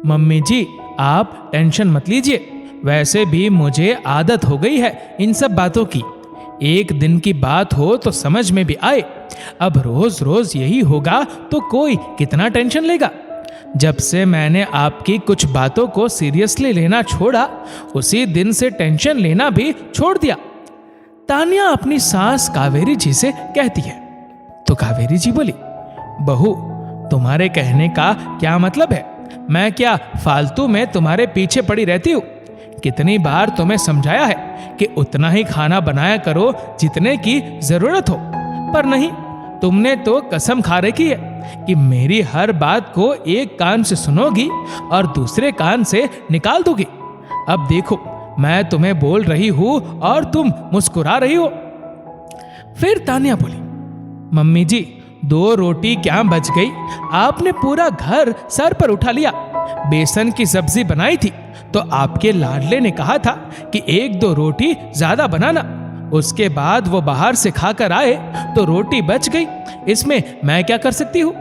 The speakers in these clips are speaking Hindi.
मम्मी जी, आप टेंशन मत लीजिए, वैसे भी मुझे आदत हो गई है इन सब बातों की। एक दिन की बात हो तो समझ में भी आए, अब रोज रोज यही होगा तो कोई कितना टेंशन लेगा। जब से मैंने आपकी कुछ बातों को सीरियसली लेना छोड़ा, उसी दिन से टेंशन लेना भी छोड़ दिया। तान्या अपनी सास कावेरी जी से कहती है। तो कावेरी जी बोली, बहू, तुम्हारे कहने का क्या मतलब है? मैं क्या फालतू में तुम्हारे पीछे पड़ी रहती हूँ? कितनी बार तुम्हें समझाया है कि उतना ही खाना बनाया करो जितने की जरूरत हो, पर नहीं, तुमने तो कसम खा रखी है कि मेरी हर बात को एक कान से सुनोगी और दूसरे कान से निकाल दोगी। अब देखो, मैं तुम्हें बोल रही हूं और तुम मुस्कुरा रही हो। फिर तान्या बोली, मम्मी जी, 2 रोटी क्या बच गई, आपने पूरा घर सर पर उठा लिया। बेसन की सब्जी बनाई थी तो आपके लाडले ने कहा था कि 1-2 रोटी ज्यादा बनाना। उसके बाद वो बाहर से खाकर आए तो रोटी बच गई, इसमें मैं क्या कर सकती हूँ?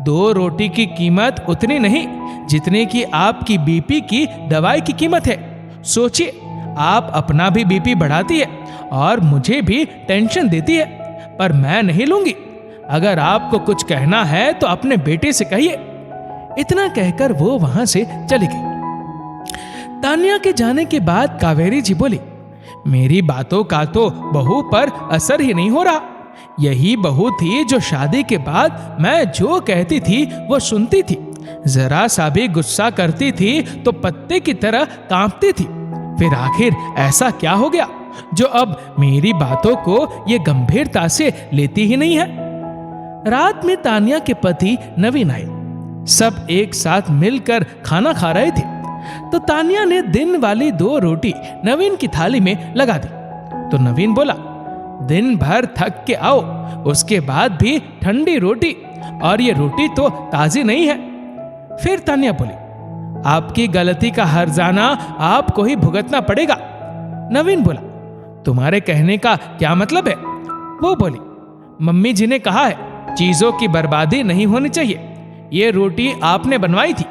2 रोटी की कीमत उतनी नहीं जितने की आपकी बीपी की दवाई की कीमत है। सोचिए, आप अपना भी बीपी बढ़ाती है और मुझे भी टेंशन देती है, पर मैं नहीं लूंगी। अगर आपको कुछ कहना है तो अपने बेटे से कहिए। इतना कहकर वो वहां से चली गई। तान्या के जाने के बाद कावेरी जी बोली, मेरी बातों का तो बहू पर असर ही नहीं हो रहा। यही बहू थी जो शादी के बाद मैं जो कहती थी वो सुनती थी, जरा सा भी गुस्सा करती थी तो पत्ते की तरह कांपती थी। फिर आखिर ऐसा क्या हो गया जो अब मेरी बातों को ये गंभीरता से लेती ही नहीं है? रात में तान्या के पति नवीन आए। सब एक साथ मिलकर खाना खा रहे थे तो तान्या ने दिन वाली 2 रोटी नवीन की थाली में लगा दी। तो नवीन बोला, दिन भर थक के आओ, उसके बाद भी ठंडी रोटी, और ये रोटी तो ताजी नहीं है। फिर तान्या बोली, आपकी गलती का हर्जाना आपको ही भुगतना पड़ेगा। नवीन बोला, तुम्हारे कहने का क्या मतलब है? वो बोली, मम्मी जी ने कहा है चीजों की बर्बादी नहीं होनी चाहिए। ये रोटी आपने बनवाई थी,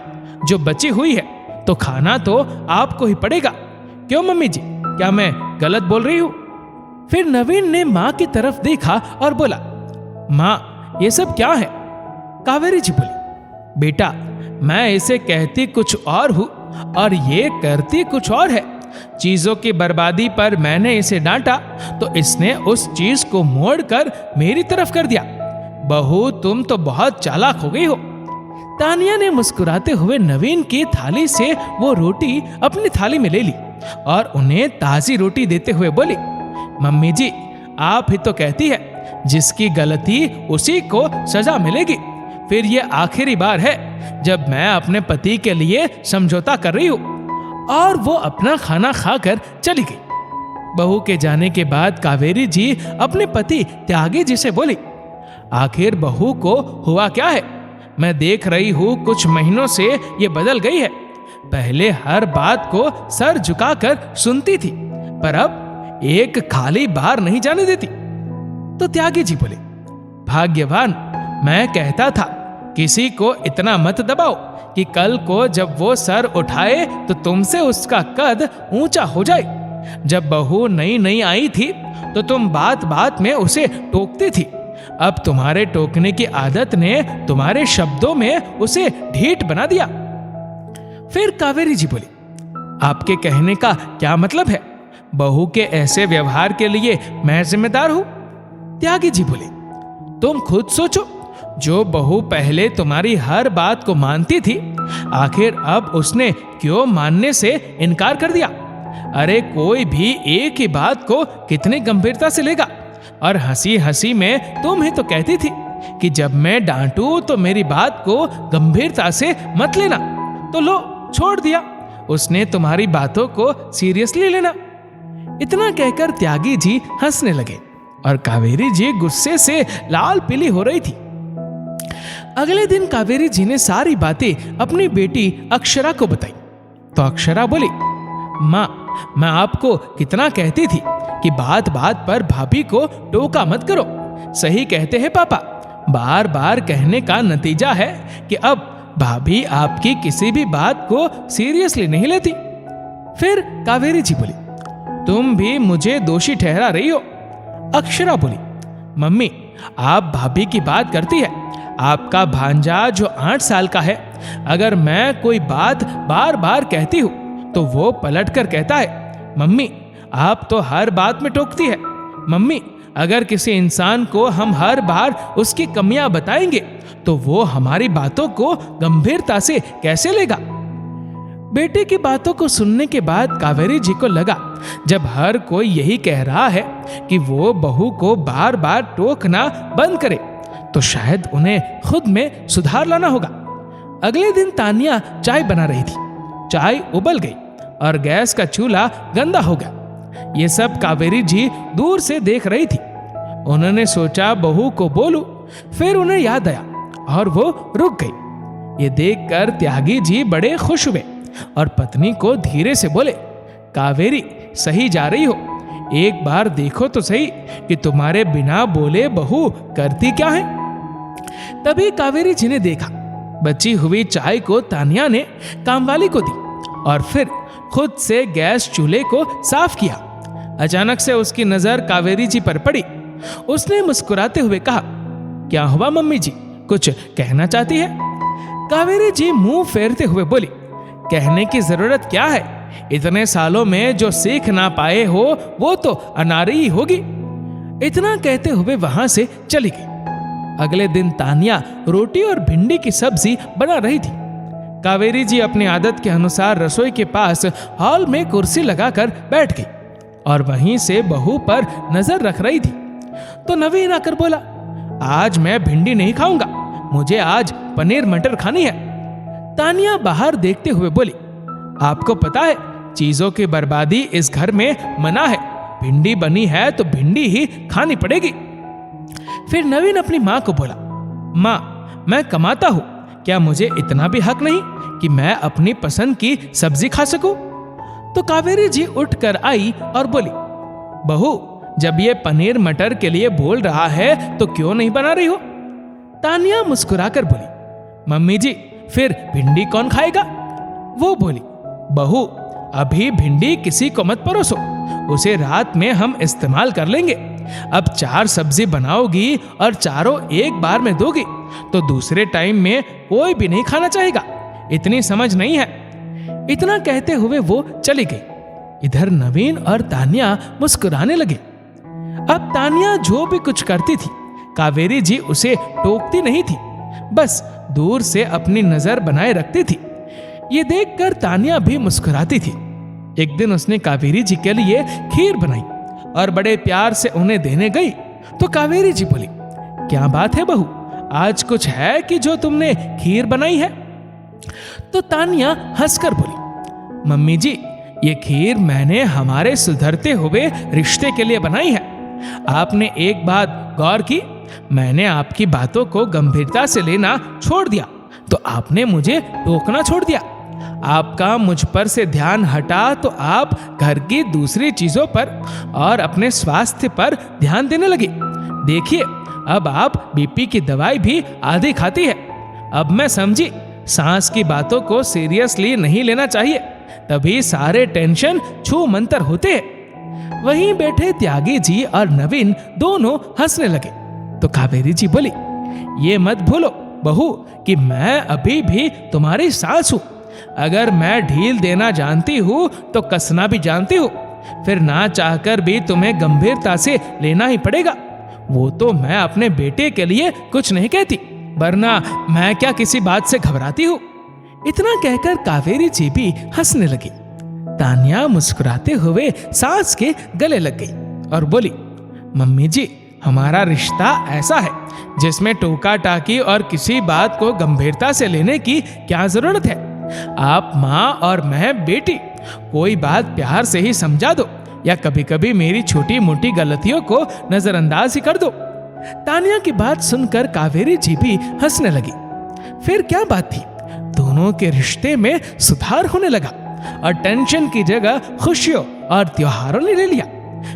जो बची हुई है तो खाना तो आपको ही पड़ेगा। क्यों मम्मी जी, क्या मैं गलत बोल रही हूं? फिर नवीन ने मां की तरफ देखा और बोला, मां, ये सब क्या है? कावेरी जी बोली, बेटा, मैं इसे कहती कुछ और हूं और ये करती कुछ और है। चीजों की बर्बादी पर मैंने इसे डांटा तो इसने उस चीज को मोड़कर मेरी तरफ कर दिया। बहू, तुम तो बहुत चालाक हो गई हो। तान्या ने मुस्कुराते हुए नवीन की थाली से वो रोटी अपनी थाली में ले ली और उन्हें ताजी रोटी देते हुए बोली, मम्मी जी, आप ही तो कहती है जिसकी गलती उसी को सजा मिलेगी। फिर ये आखिरी बार है जब मैं अपने पति के लिए समझौता कर रही हूँ। और वो अपना खाना खाकर चली गई। बहू के जाने के बाद कावेरी जी अपने पति त्यागी जी से बोली, आखिर बहू को हुआ क्या है? मैं देख रही हूं कुछ महीनों से ये बदल गई है। पहले हर बात को सर झुकाकर सुनती थी, पर अब एक खाली बार नहीं जाने देती। तो त्यागी जी बोले, भाग्यवान, मैं कहता था किसी को इतना मत दबाओ कि कल को जब वो सर उठाए तो तुमसे उसका कद ऊंचा हो जाए। जब बहू नई नई आई थी तो तुम बात बात में उसे टोकती थी। अब तुम्हारे टोकने की आदत ने तुम्हारे शब्दों में उसे ढीठ बना दिया। फिर कावेरी जी बोली, आपके कहने का क्या मतलब है? बहू के ऐसे व्यवहार के लिए मैं जिम्मेदार हूं? त्यागी जी बोले, तुम खुद सोचो, जो बहू पहले तुम्हारी हर बात को मानती थी, आखिर अब उसने क्यों मानने से इनकार कर दिया? अरे कोई भी एक ही बात को कितनी गंभीरता से लेगा। और हंसी हंसी में तुम ही तो कहती थी कि जब मैं डांटूं तो मेरी बात को गंभीरता से मत लेना। तो लो, छोड़ दिया उसने तुम्हारी बातों को सीरियसली लेना। इतना कहकर त्यागी जी हंसने लगे और कावेरी जी गुस्से से लाल पीली हो रही थी। अगले दिन कावेरी जी ने सारी बातें अपनी बेटी अक्षरा को बताई। तो अक्षरा बोली, माँ, मैं आपको कितना कहती थी कि बात बात पर भाभी को टोका मत करो। सही कहते हैं पापा, बार बार कहने का नतीजा है कि अब भाभी आपकी किसी भी बात को सीरियसली नहीं लेती। फिर कावेरी जी बोली, तुम भी मुझे दोषी ठहरा रही हो। अक्षरा बोली, मम्मी आप भाभी की बात करती है, आपका भांजा जो 8 साल का है, अगर मैं कोई बात बार बार कहती हूँ तो वो पलट कर कहता है, मम्मी आप तो हर बात में टोकती है। मम्मी अगर किसी इंसान को हम हर बार उसकी कमियां बताएंगे तो वो हमारी बातों को गंभीरता से कैसे लेगा। बेटे की बातों को सुनने के बाद कावेरी जी को लगा, जब हर कोई यही कह रहा है कि वो बहू को बार बार टोकना बंद करे, तो शायद उन्हें खुद में सुधार लाना होगा। अगले दिन तानिया चाय बना रही थी। चाय उबल गई और गैस का चूल्हा गंदा हो गया। ये सब कावेरी जी दूर से देख रही थी। उन्होंने सोचा बहू को बोलूं, फिर उन्हें याद आया और वो रुक गई। ये देखकर त्यागी जी बड़े खुश हुए और पत्नी को धीरे से बोले, कावेरी सही जा रही हो, एक बार देखो तो सही कि तुम्हारे बिना बोले बहू करती क्या है। तभी कावेरी जी ने देखा, बची हुई चाय को तानिया ने कामवाली को दी और फिर खुद से गैस चूल्हे को साफ किया। अचानक से उसकी नजर कावेरी जी पर पड़ी। उसने मुस्कुराते हुए कहा, क्या हुआ मम्मी जी, कुछ कहना चाहती है? कावेरी जी मुंह फेरते हुए बोली, कहने की जरूरत क्या है, इतने सालों में जो सीख ना पाए हो वो तो अनारी ही होगी। इतना कहते हुए वहां से चली गई। अगले दिन तानिया रोटी और भिंडी की सब्जी बना रही थी। कावेरी जी अपनी आदत के अनुसार रसोई के पास हॉल में कुर्सी लगाकर बैठ गई और वहीं से बहू पर नजर रख रही थी। तो नवीन आकर बोला, आज मैं भिंडी नहीं खाऊंगा, मुझे आज पनीर मटर खानी है। तानिया बाहर देखते हुए बोली, आपको पता है चीजों की बर्बादी इस घर में मना है, भिंडी बनी है तो भिंडी ही खानी पड़ेगी। फिर नवीन अपनी माँ को बोला, माँ मैं कमाता हूँ, क्या मुझे इतना भी हक नहीं कि मैं अपनी पसंद की सब्जी खा सकूं? तो कावेरी जी उठकर आई और बोली, बहू जब ये पनीर मटर के लिए बोल रहा है तो क्यों नहीं बना रही हो? तानिया मुस्कुराकर बोली, मम्मी जी फिर भिंडी कौन खाएगा? वो बोली, बहू अभी भिंडी किसी को मत परोसो, उसे रात में हम इस्तेमाल कर लेंगे। अब 4 सब्जी बनाओगी और चारों एक बार में दोगी तो दूसरे टाइम में कोई भी नहीं खाना चाहेगा, इतनी समझ नहीं है। इतना कहते हुए वो चली गई। इधर नवीन और तानिया मुस्कुराने लगे। अब तानिया जो भी कुछ करती थी कावेरी जी उसे टोकती नहीं थी, बस दूर से अपनी नजर बनाए रखती थी। ये देखकर तानिया भी मुस्कुराती थी। एक दिन उसने कावेरी जी के लिए खीर बनाई और बड़े प्यार से उन्हें देने गई तो कावेरी जी बोली, क्या बात है बहू, आज कुछ है कि जो तुमने खीर बनाई है? तो तानिया हंसकर बोली, मम्मी जी ये खीर मैंने हमारे सुधरते हुए रिश्ते के लिए बनाई है। आपने एक बात गौर की, मैंने आपकी बातों को गंभीरता से लेना छोड़ दिया तो आपने मुझे टोकना छोड़ दिया। आपका मुझ पर से ध्यान हटा तो आप घर की दूसरी चीजों पर और अपने स्वास्थ्य पर ध्यान देने लगे। देखिए अब आप बीपी की दवाई भी आधी खाती है। अब मैं समझी सांस की बातों को सीरियसली नहीं लेना चाहिए, तभी सारे टेंशन छू मंतर होते हैं। वहीं बैठे त्यागी जी और नवीन दोनों हंसने लगे तो कावेरी जी बोली, ये मत भूलो बहू कि मैं अभी भी तुम्हारी सास हूं। अगर मैं ढील देना जानती हूँ तो कसना भी जानती हूँ, फिर ना चाहकर भी तुम्हें गंभीरता से लेना ही पड़ेगा। वो तो मैं अपने बेटे के लिए कुछ नहीं कहती, वरना मैं क्या किसी बात से घबराती हूँ। इतना कहकर कावेरी जी भी हंसने लगी। तानिया मुस्कुराते हुए सास के गले लग गई और बोली, मम्मी जी हमारा रिश्ता ऐसा है जिसमें टोका टाकी और किसी बात को गंभीरता से लेने की क्या जरूरत है। आप माँ और मैं बेटी, कोई बात प्यार से ही समझा दो या कभी कभी मेरी छोटी मोटी गलतियों को नजरअंदाज ही कर दो। तानिया की बात सुनकर कावेरी जी भी हंसने लगी। फिर क्या बात थी, दोनों के रिश्ते में सुधार होने लगा और टेंशन की जगह खुशियों और त्योहारों ने ले लिया।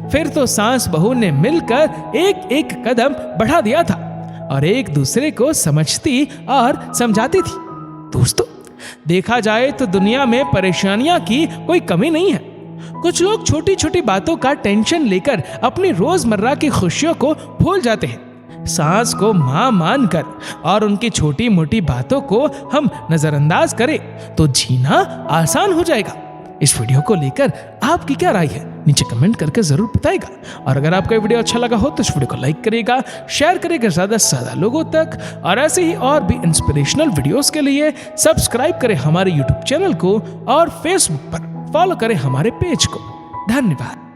फिर तो सास बहू ने मिलकर एक एक कदम बढ़ा दिया था और एक दूसरे को समझती और समझाती थी। दोस्तों, देखा जाए तो दुनिया में परेशानियां की कोई कमी नहीं है। कुछ लोग छोटी छोटी बातों का टेंशन लेकर अपनी रोजमर्रा की खुशियों को भूल जाते हैं। सांस को मां मानकर और उनकी छोटी मोटी बातों को हम नजरअंदाज करें तो जीना आसान हो जाएगा। इस वीडियो को लेकर आपकी क्या राय है, नीचे कमेंट करके जरूर बताएगा। और अगर आपको ये वीडियो अच्छा लगा हो तो इस वीडियो को लाइक करिएगा, शेयर करिएगा ज़्यादा से ज़्यादा लोगों तक, और ऐसे ही और भी इंस्पिरेशनल वीडियोस के लिए सब्सक्राइब करें हमारे यूट्यूब चैनल को और फेसबुक पर फॉलो करें हमारे पेज को। धन्यवाद।